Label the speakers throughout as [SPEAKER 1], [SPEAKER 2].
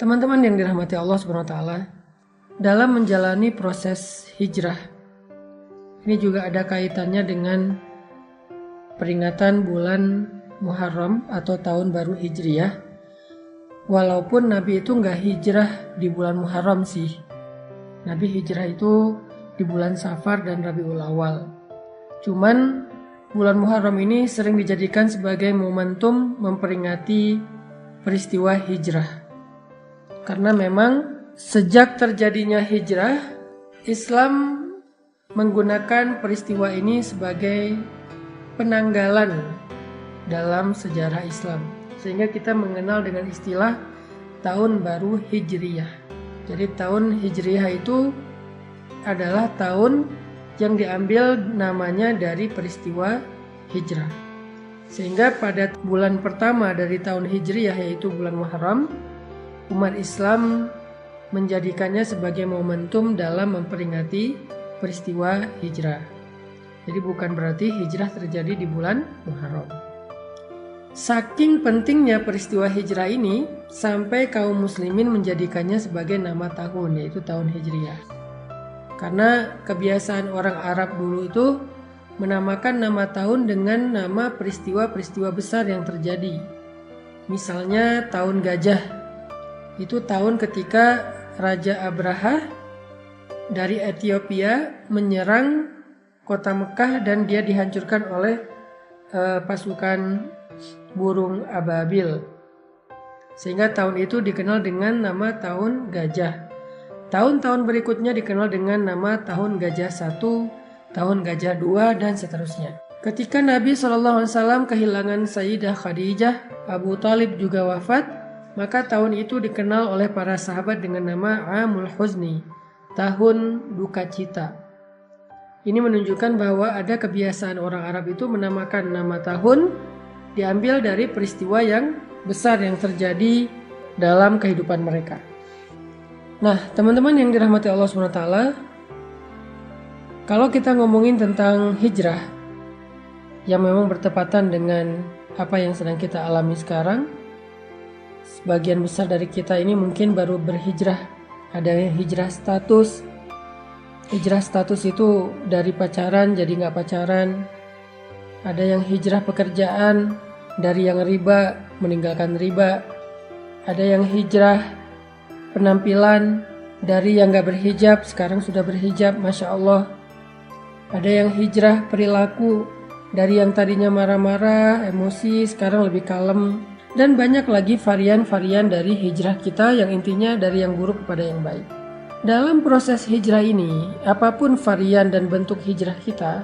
[SPEAKER 1] Teman-teman yang dirahmati Allah Subhanahu wa taala, dalam menjalani proses hijrah, ini juga ada kaitannya dengan peringatan bulan Muharram atau tahun baru Hijriyah. Walaupun Nabi itu nggak hijrah di bulan Muharram sih. Nabi hijrah itu di bulan Safar dan Rabiul Awal. Cuman bulan Muharram ini sering dijadikan sebagai momentum memperingati peristiwa hijrah. Karena memang sejak terjadinya hijrah, Islam menggunakan peristiwa ini sebagai penanggalan dalam sejarah Islam. Sehingga kita mengenal dengan istilah tahun baru Hijriyah. Jadi tahun Hijriyah itu adalah tahun yang diambil namanya dari peristiwa hijrah. Sehingga pada bulan pertama dari tahun Hijriyah, yaitu bulan Muharram, umat Islam menjadikannya sebagai momentum dalam memperingati peristiwa hijrah. Jadi bukan berarti hijrah terjadi di bulan Muharram. Saking pentingnya peristiwa hijrah ini, sampai kaum muslimin menjadikannya sebagai nama tahun, yaitu tahun Hijriyah. Karena kebiasaan orang Arab dulu itu menamakan nama tahun dengan nama peristiwa-peristiwa besar yang terjadi. Misalnya tahun gajah. Itu tahun ketika Raja Abraha dari Ethiopia menyerang kota Mekah dan dia dihancurkan oleh pasukan burung ababil. Sehingga tahun itu dikenal dengan nama tahun gajah. Tahun-tahun berikutnya dikenal dengan nama tahun gajah 1, tahun gajah 2, dan seterusnya. Ketika Nabi SAW kehilangan Sayyidah Khadijah, Abu Thalib juga wafat, maka tahun itu dikenal oleh para sahabat dengan nama Amul Huzni, tahun duka cita. Ini menunjukkan bahwa ada kebiasaan orang Arab itu menamakan nama tahun diambil dari peristiwa yang besar yang terjadi dalam kehidupan mereka. Nah, teman-teman yang dirahmati Allah SWT, kalau kita ngomongin tentang hijrah yang memang bertepatan dengan apa yang sedang kita alami sekarang, sebagian besar dari kita ini mungkin baru berhijrah. Ada yang hijrah status. Hijrah status itu dari pacaran jadi nggak pacaran. Ada yang hijrah pekerjaan, dari yang riba meninggalkan riba. Ada yang hijrah penampilan, dari yang nggak berhijab sekarang sudah berhijab, Masya Allah. Ada yang hijrah perilaku, dari yang tadinya marah-marah, emosi, sekarang lebih kalem. Dan banyak lagi varian-varian dari hijrah kita yang intinya dari yang buruk kepada yang baik. Dalam proses hijrah ini, apapun varian dan bentuk hijrah kita,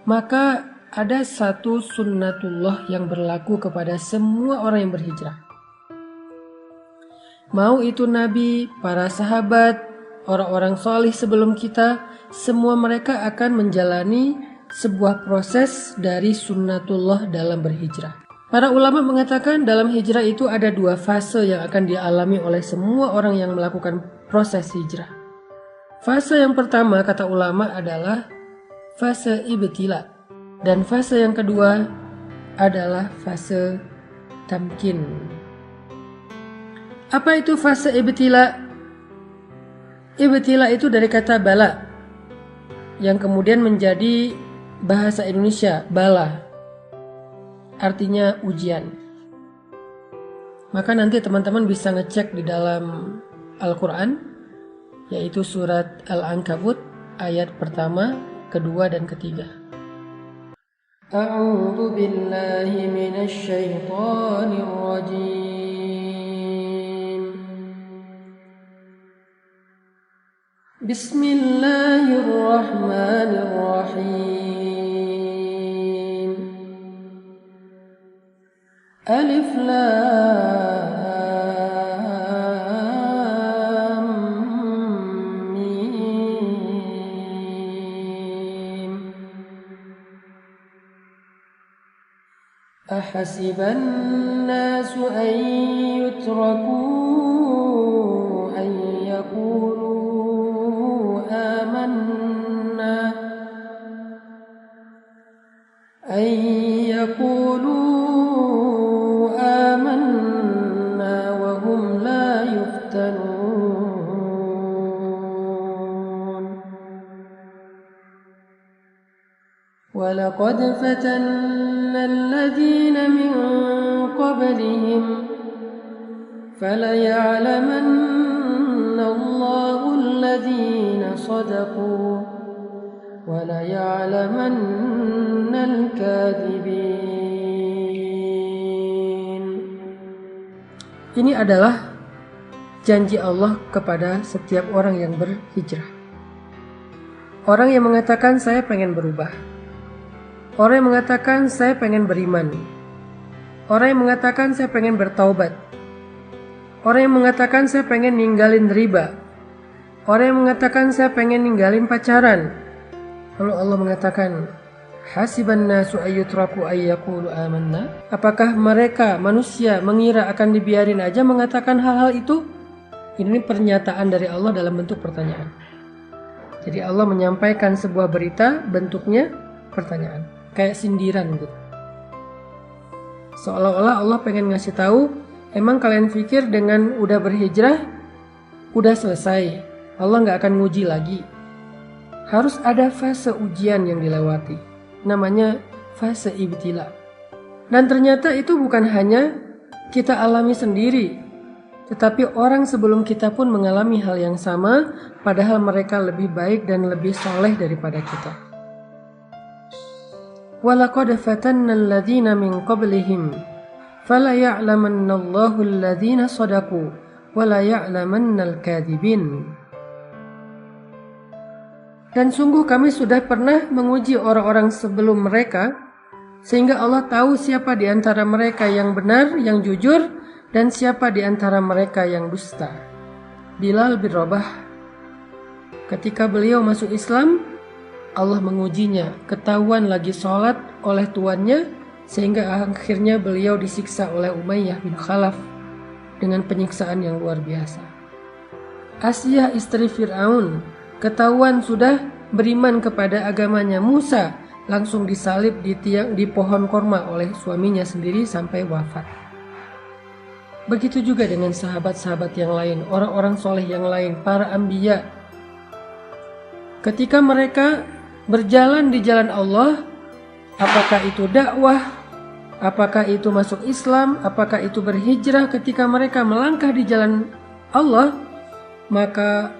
[SPEAKER 1] maka ada satu sunnatullah yang berlaku kepada semua orang yang berhijrah. Mau itu Nabi, para sahabat, orang-orang solih sebelum kita, semua mereka akan menjalani sebuah proses dari sunnatullah dalam berhijrah. Para ulama mengatakan dalam hijrah itu ada 2 fase yang akan dialami oleh semua orang yang melakukan proses hijrah. Fase yang pertama kata ulama adalah fase ibtila, dan fase yang kedua adalah fase tamkin. Apa itu fase ibtila? Ibtila itu dari kata bala, yang kemudian menjadi bahasa Indonesia bala. Artinya ujian. Maka nanti teman-teman bisa ngecek di dalam Al-Quran, yaitu surat Al-Ankabut ayat pertama, kedua, dan ketiga. A'udzu billahi minasy syaithanir rajim. Bismillahirrahmanirrahim. Alif Lam Mim. Ahasiban nasu an yutraku an yaqulu amanna an yaqulu آمنا وهم لا وَلَقَدْ فَتَنَّا الَّذِينَ مِنْ قَبْلِهِمْ فَلَيَعْلَمَنَّ اللَّهُ الَّذِينَ صَدَقُوا وَلَيَعْلَمَنَّ الْكَاذِبِينَ. Ini adalah janji Allah kepada setiap orang yang berhijrah. Orang yang mengatakan saya pengen berubah. Orang yang mengatakan saya pengen beriman. Orang yang mengatakan saya pengen bertaubat. Orang yang mengatakan saya pengen ninggalin riba. Orang yang mengatakan saya pengen ninggalin pacaran. Lalu Allah mengatakan, hasiban nasu ayyutraku ayyaqulu amanna. Apakah mereka manusia mengira akan dibiarin aja mengatakan hal-hal itu? Ini pernyataan dari Allah dalam bentuk pertanyaan. Jadi Allah menyampaikan sebuah berita bentuknya pertanyaan, kayak sindiran gitu. Seolah-olah Allah pengen ngasih tahu, emang kalian pikir dengan udah berhijrah udah selesai, Allah nggak akan nguji lagi. Harus ada fase ujian yang dilewati, namanya fase ibtila. Dan ternyata itu bukan hanya kita alami sendiri, tetapi orang sebelum kita pun mengalami hal yang sama, padahal mereka lebih baik dan lebih soleh daripada kita. وَلَقَدْ فَتَنَّا الَّذِينَ مِنْ قَبْلِهِمْ فَلَيَعْلَمَنَّ اللَّهُ الَّذِينَ صَدَقُوا وَلَيَعْلَمَنَّ الْكَاذِبِينَ. Dan sungguh kami sudah pernah menguji orang-orang sebelum mereka, sehingga Allah tahu siapa di antara mereka yang benar, yang jujur, dan siapa di antara mereka yang dusta. Bilal bin Rabah, ketika beliau masuk Islam, Allah mengujinya, ketahuan lagi sholat oleh tuannya, sehingga akhirnya beliau disiksa oleh Umayyah bin Khalaf dengan penyiksaan yang luar biasa. Asiyah istri Fir'aun, ketahuan sudah beriman kepada agamanya Musa, langsung disalib di pohon korma oleh suaminya sendiri sampai wafat. Begitu juga dengan sahabat-sahabat yang lain, orang-orang soleh yang lain, para anbiya. Ketika mereka berjalan di jalan Allah, apakah itu dakwah, apakah itu masuk Islam, apakah itu berhijrah, ketika mereka melangkah di jalan Allah, maka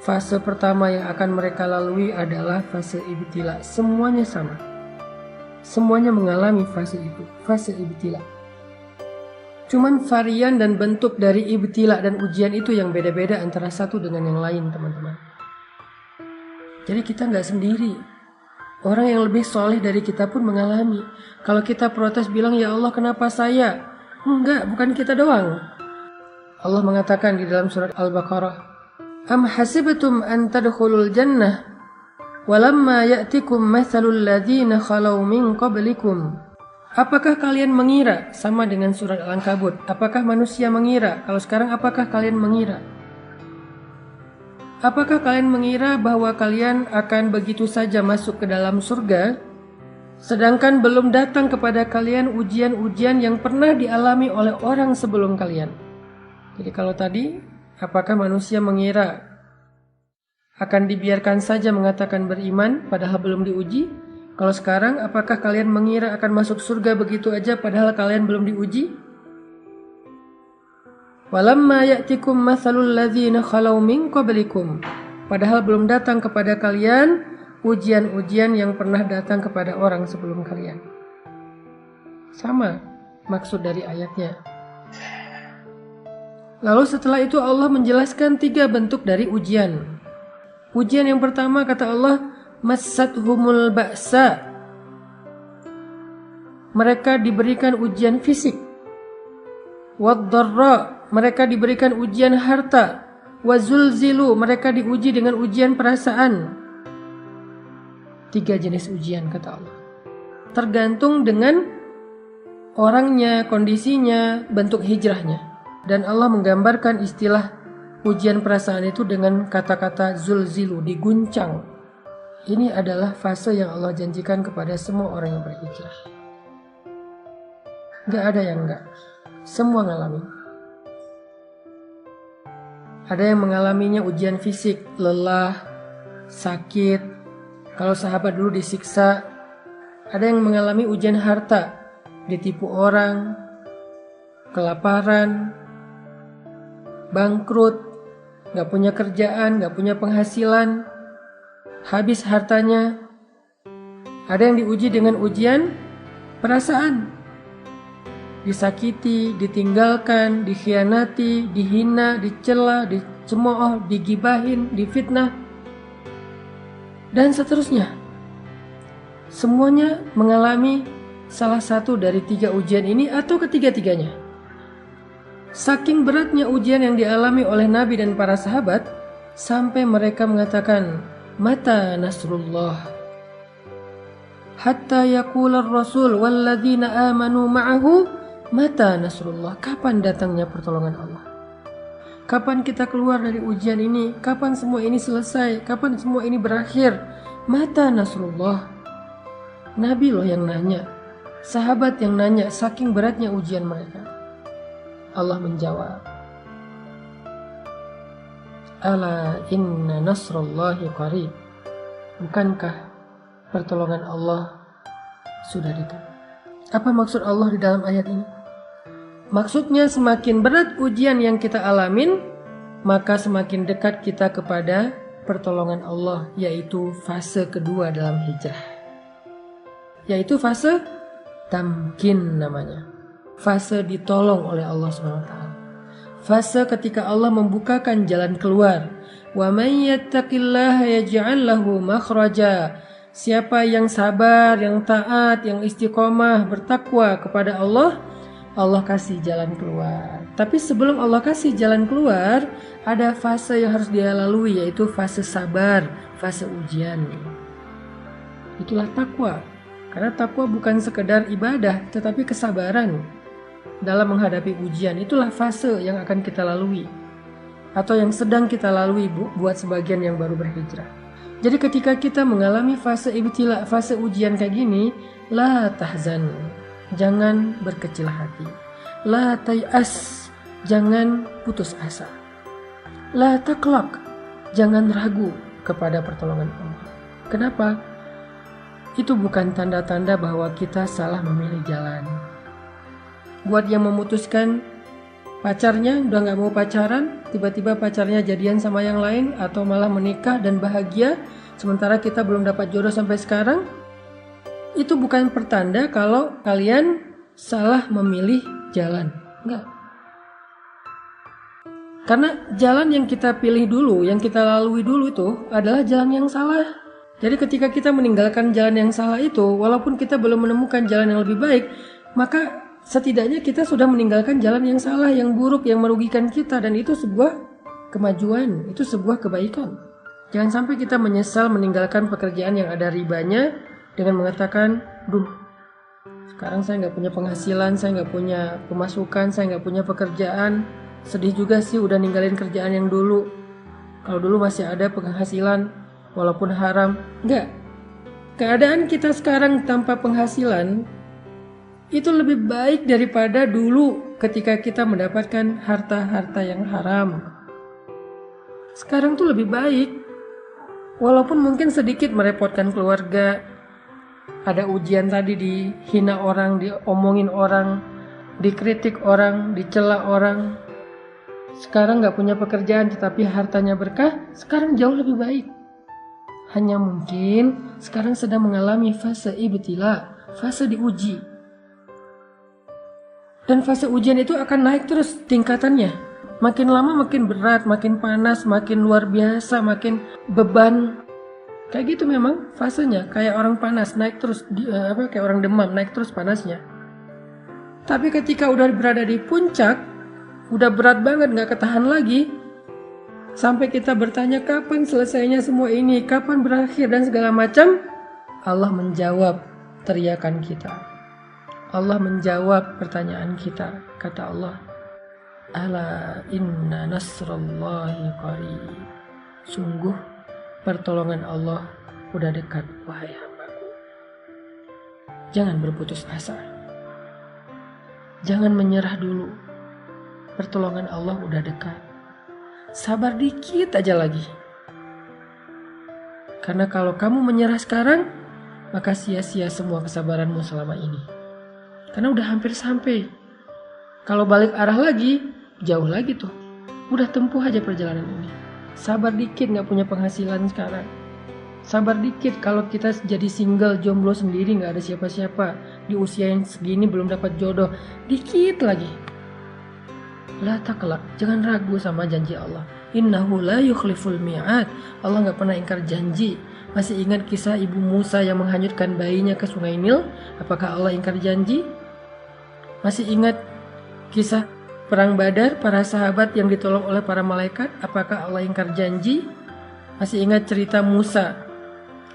[SPEAKER 1] fase pertama yang akan mereka lalui adalah fase ibtila. Semuanya sama. Semuanya mengalami fase itu, fase ibtila. Cuman varian dan bentuk dari ibtila dan ujian itu yang beda-beda antara satu dengan yang lain, teman-teman. Jadi kita nggak sendiri. Orang yang lebih soleh dari kita pun mengalami. Kalau kita protes bilang, ya Allah kenapa saya? Enggak, bukan kita doang. Allah mengatakan di dalam surat Al-Baqarah, Am hasibtum an tadkhulul jannah walamma ya'tikum mathalul ladzina khalau min qablikum. Apakah kalian mengira, sama dengan surat Al-Ankabut, apakah manusia mengira? Kalau sekarang apakah kalian mengira? Apakah kalian mengira bahwa kalian akan begitu saja masuk ke dalam surga, sedangkan belum datang kepada kalian ujian-ujian yang pernah dialami oleh orang sebelum kalian? Jadi kalau tadi, apakah manusia mengira akan dibiarkan saja mengatakan beriman padahal belum diuji? Kalau sekarang, apakah kalian mengira akan masuk surga begitu aja padahal kalian belum diuji? Walamma ya'tikum mathalul ladzina khalau min qablikum. Padahal belum datang kepada kalian ujian-ujian yang pernah datang kepada orang sebelum kalian. Sama maksud dari ayatnya. Lalu setelah itu Allah menjelaskan 3 bentuk dari ujian. Ujian yang pertama kata Allah, Massathumul ba'sa. Mereka diberikan ujian fisik. Wad-dharra, mereka diberikan ujian harta. Wazulzilu, mereka diuji dengan ujian perasaan. 3 jenis ujian kata Allah. Tergantung dengan orangnya, kondisinya, bentuk hijrahnya. Dan Allah menggambarkan istilah ujian perasaan itu dengan kata-kata zulzilu, diguncang. Ini adalah fase yang Allah janjikan kepada semua orang yang berhijrah. Gak ada yang enggak. Semua ngalamin. Ada yang mengalaminya ujian fisik, lelah, sakit. Kalau sahabat dulu disiksa Ada yang mengalami ujian harta, ditipu orang, kelaparan, bangkrut, gak punya kerjaan, gak punya penghasilan, habis hartanya. Ada yang diuji dengan ujian perasaan, disakiti, ditinggalkan, dikhianati, dihina, dicela, dicemooh, digibahin, difitnah, dan seterusnya. Semuanya mengalami salah satu dari 3 ujian ini atau ketiga-tiganya. Saking beratnya ujian yang dialami oleh Nabi dan para sahabat, sampai mereka mengatakan, "Mata nasrullah?" Hatta yaqula ar-rasul walladzina amanu ma'ahu, "Mata nasrullah?" Kapan datangnya pertolongan Allah? Kapan kita keluar dari ujian ini? Kapan semua ini selesai? Kapan semua ini berakhir? Mata nasrullah? Nabi loh yang nanya, sahabat yang nanya, saking beratnya ujian mereka. Allah menjawab, "Ala inna nasrullahi qarib." Bukankah pertolongan Allah sudah dekat? Apa maksud Allah di dalam ayat ini? Maksudnya semakin berat ujian yang kita alamin, maka semakin dekat kita kepada pertolongan Allah, yaitu fase kedua dalam hijrah. Yaitu fase tamkin namanya. Fase ditolong oleh Allah SWT. Fase ketika Allah membukakan jalan keluar. Wa may yattaqillaha yaj'al lahu makhraja. Siapa yang sabar, yang taat, yang istiqomah, bertakwa kepada Allah, Allah kasih jalan keluar. Tapi sebelum Allah kasih jalan keluar, ada fase yang harus dia lalui, yaitu fase sabar, fase ujian. Itulah takwa. Karena takwa bukan sekedar ibadah, tetapi kesabaran dalam menghadapi ujian. Itulah fase yang akan kita lalui, atau yang sedang kita lalui buat sebagian yang baru berhijrah. Jadi ketika kita mengalami fase ibtila, fase ujian kayak gini, la tahzan, jangan berkecil hati. La tay'as, jangan putus asa. La taqlaq, jangan ragu kepada pertolongan Allah. Kenapa? Itu bukan tanda-tanda bahwa kita salah memilih jalan. Buat yang memutuskan pacarnya udah gak mau pacaran, tiba-tiba pacarnya jadian sama yang lain, atau malah menikah dan bahagia, sementara kita belum dapat jodoh sampai sekarang, itu bukan pertanda kalau kalian salah memilih jalan. Enggak. Karena jalan yang kita pilih dulu, yang kita lalui dulu itu adalah jalan yang salah. Jadi ketika kita meninggalkan jalan yang salah itu, walaupun kita belum menemukan jalan yang lebih baik, maka setidaknya kita sudah meninggalkan jalan yang salah, yang buruk, yang merugikan kita, dan itu sebuah kemajuan, itu sebuah kebaikan. Jangan sampai kita menyesal meninggalkan pekerjaan yang ada ribanya dengan mengatakan, sekarang saya nggak punya penghasilan, saya nggak punya pemasukan, saya nggak punya pekerjaan, sedih juga sih udah ninggalin kerjaan yang dulu. Kalau dulu masih ada penghasilan, walaupun haram. Enggak. Keadaan kita sekarang tanpa penghasilan itu lebih baik daripada dulu ketika kita mendapatkan harta-harta yang haram. Sekarang tuh lebih baik. Walaupun mungkin sedikit merepotkan keluarga. Ada ujian tadi, dihina orang, diomongin orang, dikritik orang, dicela orang. Sekarang gak punya pekerjaan tetapi hartanya berkah. Sekarang jauh lebih baik. Hanya mungkin sekarang sedang mengalami fase ibtila, fase diuji. Dan fase ujian itu akan naik terus tingkatannya. Makin lama makin berat, makin panas, makin luar biasa, makin beban. Kayak gitu memang fasenya, kayak orang panas, naik terus, kayak orang demam, naik terus panasnya. Tapi ketika udah berada di puncak, udah berat banget, gak ketahan lagi, sampai kita bertanya kapan selesainya semua ini, kapan berakhir dan segala macam, Allah menjawab teriakan kita. Allah menjawab pertanyaan kita. Kata Allah, "Ala inna nasrallahi qarib." Sungguh pertolongan Allah udah dekat, wahai hambaku. Jangan berputus asa. Jangan menyerah dulu. Pertolongan Allah udah dekat. Sabar dikit aja lagi. Karena kalau kamu menyerah sekarang, maka sia-sia semua kesabaranmu selama ini. Karena udah hampir sampai. Kalau balik arah lagi, jauh lagi tuh. Udah tempuh aja perjalanan ini. Sabar dikit, gak punya penghasilan sekarang. Sabar dikit kalau kita jadi single, jomblo sendiri, gak ada siapa-siapa. Di usia yang segini belum dapat jodoh. Dikit lagi. La taqlaq, jangan ragu sama janji Allah. Innahu la yukhliful mi'ad. Allah gak pernah ingkar janji. Masih ingat kisah ibu Musa yang menghanyutkan bayinya ke sungai Nil? Apakah Allah ingkar janji? Masih ingat kisah perang Badar, para sahabat yang ditolong oleh para malaikat? Apakah Allah ingkar janji? Masih ingat cerita Musa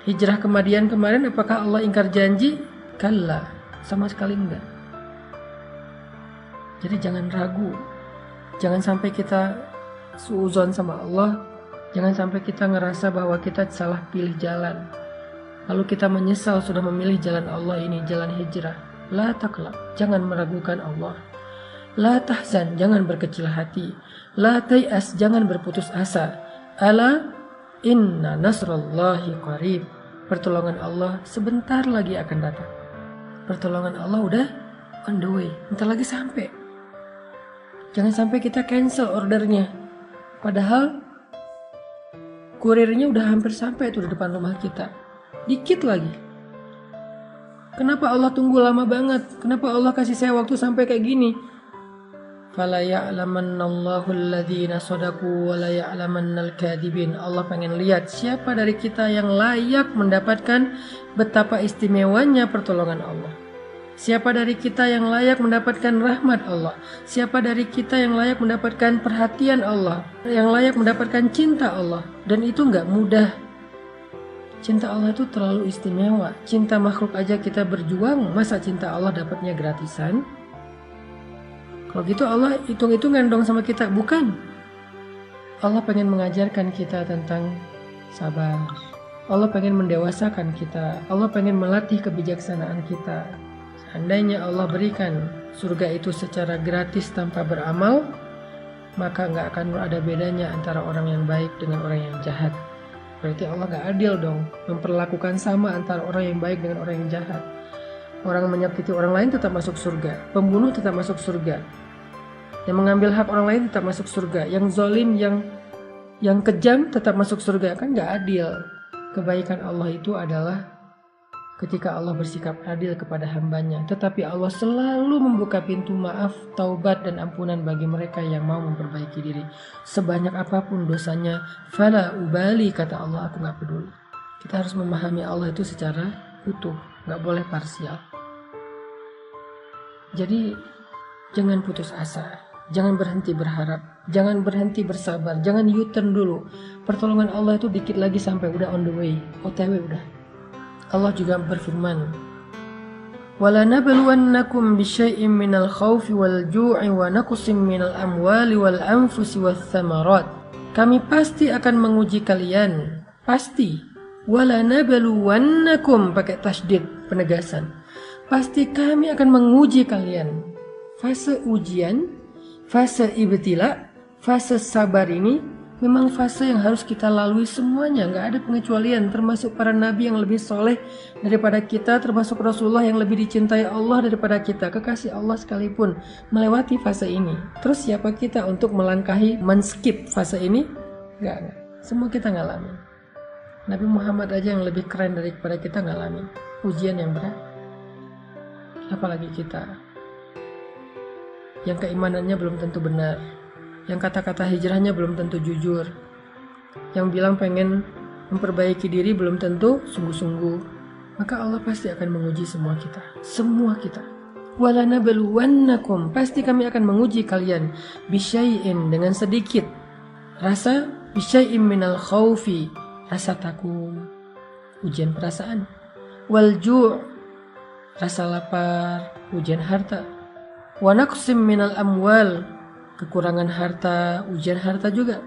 [SPEAKER 1] hijrah ke Madian kemarin? Apakah Allah ingkar janji? Kalla, sama sekali enggak. Jadi jangan ragu. Jangan sampai kita suuzon sama Allah. Jangan sampai kita ngerasa bahwa kita salah pilih jalan. Lalu kita menyesal sudah memilih jalan Allah ini, jalan hijrah. La taqlaq, jangan meragukan Allah. La tahzan, jangan berkecil hati. La tay'as, jangan berputus asa. Ala inna nasrallahi qarib. Pertolongan Allah sebentar lagi akan datang. Pertolongan Allah udah on the way, bentar lagi sampai. Jangan sampai kita cancel ordernya. Padahal kurirnya udah hampir sampai tuh di depan rumah kita. Dikit lagi. Kenapa Allah tunggu lama banget? Kenapa Allah kasih saya waktu sampai kayak gini? Fala ya'lamannallahu alladhina shadaqu wa la ya'lamannal kadhibin. Allah pengen lihat siapa dari kita yang layak mendapatkan betapa istimewanya pertolongan Allah. Siapa dari kita yang layak mendapatkan rahmat Allah? Siapa dari kita yang layak mendapatkan perhatian Allah? Yang layak mendapatkan cinta Allah? Dan itu gak mudah. Cinta Allah itu terlalu istimewa. Cinta makhluk aja kita berjuang, masa cinta Allah dapatnya gratisan? Kalau gitu Allah hitung-hitungan dong sama kita. Bukan. Allah pengen mengajarkan kita tentang sabar. Allah pengen mendewasakan kita. Allah pengen melatih kebijaksanaan kita. Seandainya Allah berikan surga itu secara gratis tanpa beramal, maka gak akan ada bedanya antara orang yang baik dengan orang yang jahat. Berarti Allah gak adil dong, memperlakukan sama antara orang yang baik dengan orang yang jahat. Orang menyakiti orang lain tetap masuk surga, pembunuh tetap masuk surga, yang mengambil hak orang lain tetap masuk surga, yang zalim, yang kejam tetap masuk surga. Kan gak adil. Kebaikan Allah itu adalah ketika Allah bersikap adil kepada hambanya. Tetapi Allah selalu membuka pintu maaf, taubat dan ampunan bagi mereka yang mau memperbaiki diri. Sebanyak apapun dosanya, fala ubali, kata Allah, aku gak peduli. Kita harus memahami Allah itu secara utuh, gak boleh parsial. Jadi jangan putus asa, jangan berhenti berharap, jangan berhenti bersabar, jangan U-turn dulu. Pertolongan Allah itu dikit lagi sampai, udah on the way, OTW udah. Allah juga berfirman, وَلَنَبْلُوَنَّكُمْ بِشَيْءٍ مِّنَ الْخَوْفِ وَالْجُوعِ وَنَقْصٍ مِّنَ الْأَمْوَالِ وَالْأَنفُسِ وَالثَّمَرَاتِ. Kami pasti akan menguji kalian, pasti. وَلَنَبْلُوَنَّكُمْ, pakai tasydid, penegasan. Pasti kami akan menguji kalian. Fase ujian, fase ibtila, fase sabar ini memang fase yang harus kita lalui semuanya, gak ada pengecualian, termasuk para nabi yang lebih soleh daripada kita, termasuk Rasulullah yang lebih dicintai Allah daripada kita, kekasih Allah sekalipun melewati fase ini. Terus siapa kita untuk melangkahi, men-skip fase ini? Gak. Semua kita ngalamin. Nabi Muhammad aja yang lebih keren daripada kita ngalamin ujian yang berat. Apalagi kita yang keimanannya belum tentu benar, yang kata-kata hijrahnya belum tentu jujur, yang bilang pengen memperbaiki diri belum tentu sungguh-sungguh. Maka Allah pasti akan menguji semua kita. Semua kita. وَلَنَبْلُوَنَّكُمْ, pasti kami akan menguji kalian. Bisyai'in, dengan sedikit rasa, bisyai'in minal khawfi, rasa takut, ujian perasaan. Wal-ju', rasa lapar, ujian harta. Wa naqsim minal amwal, kekurangan harta, ujian harta juga.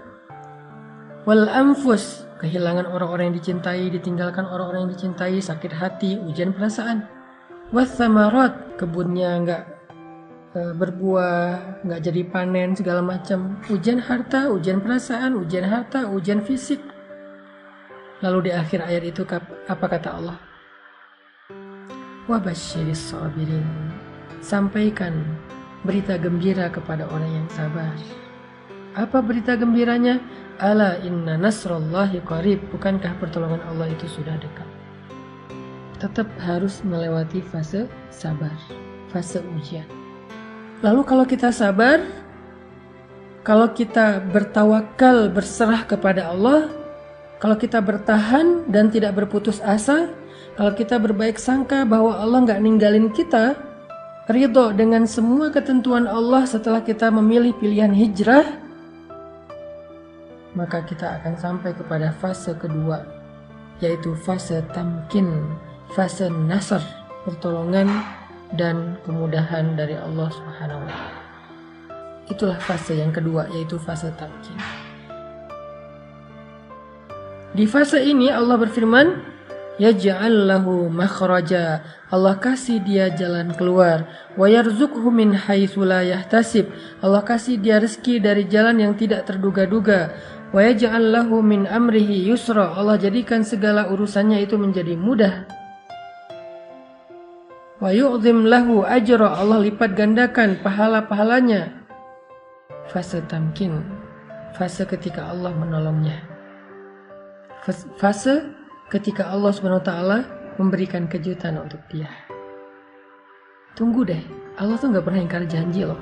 [SPEAKER 1] Wal anfus, kehilangan orang-orang yang dicintai, ditinggalkan orang-orang yang dicintai, sakit hati, ujian perasaan. Was samarat, kebunnya nggak berbuah, nggak jadi panen, segala macam. Ujian harta, ujian perasaan, ujian harta, ujian fisik. Lalu di akhir ayat itu apa kata Allah? wa basyiris sabirin. Sampaikan berita gembira kepada orang yang sabar. Apa berita gembiranya? Ala inna nasrallahi qarib. Bukankah pertolongan Allah itu sudah dekat? Tetap harus melewati fase sabar, fase ujian. Lalu kalau kita sabar, kalau kita bertawakal, berserah kepada Allah, kalau kita bertahan dan tidak berputus asa, kalau kita berbaik sangka bahwa Allah nggak ninggalin kita, ridho dengan semua ketentuan Allah setelah kita memilih pilihan hijrah, maka kita akan sampai kepada fase kedua, yaitu fase tamkin, fase nasr, pertolongan dan kemudahan dari Allah Subhanahu wa Ta'ala. Itulah fase yang kedua, yaitu fase tamkin. Di fase ini Allah berfirman, yaj'al lahu makhraja. Allah kasih dia jalan keluar. Wa yarzuqhu min haitsu la yahtasib. Allah kasih dia rezeki dari jalan yang tidak terduga-duga. Wa yaj'al lahu min amrihi yusra. Allah jadikan segala urusannya itu menjadi mudah. Wa yu'zim lahu ajra. Allah lipat gandakan pahala-pahalanya. Fase tamkin, fase ketika Allah menolongnya. Fase ketika Allah SWT memberikan kejutan untuk dia. Tunggu deh, Allah tuh gak pernah ingkar janji loh.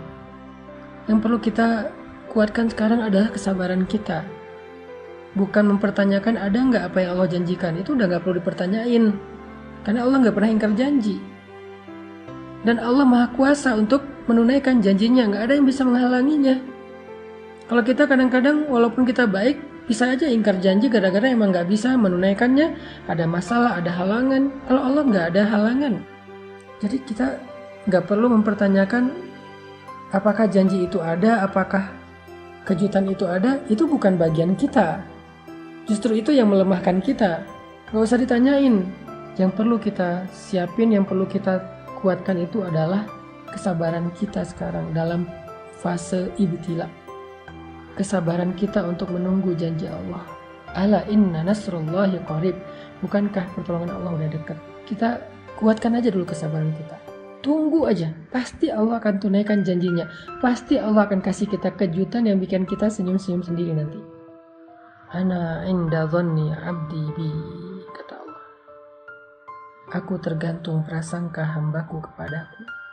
[SPEAKER 1] Yang perlu kita kuatkan sekarang adalah kesabaran kita. Bukan mempertanyakan ada gak apa yang Allah janjikan. Itu udah gak perlu dipertanyain. Karena Allah gak pernah ingkar janji. Dan Allah Maha Kuasa untuk menunaikan janjinya. Gak ada yang bisa menghalanginya. Kalau kita kadang-kadang walaupun kita baik, bisa aja ingkar janji gara-gara emang gak bisa menunaikannya, ada masalah, ada halangan. Kalau Allah gak ada halangan. Jadi kita gak perlu mempertanyakan apakah janji itu ada, apakah kejutan itu ada. Itu bukan bagian kita. Justru itu yang melemahkan kita. Gak usah ditanyain. Yang perlu kita siapin, yang perlu kita kuatkan itu adalah kesabaran kita sekarang dalam fase ibtila. Kesabaran kita untuk menunggu janji Allah. Ala inna nasrullahi qarib. Bukankah pertolongan Allah udah dekat? Kita kuatkan aja dulu kesabaran kita. Tunggu aja. Pasti Allah akan tunaikan janjinya. Pasti Allah akan kasih kita kejutan yang bikin kita senyum-senyum sendiri nanti. Ana inda dhanni abdi bi, kata Allah. Aku tergantung prasangka hambaku kepadaku.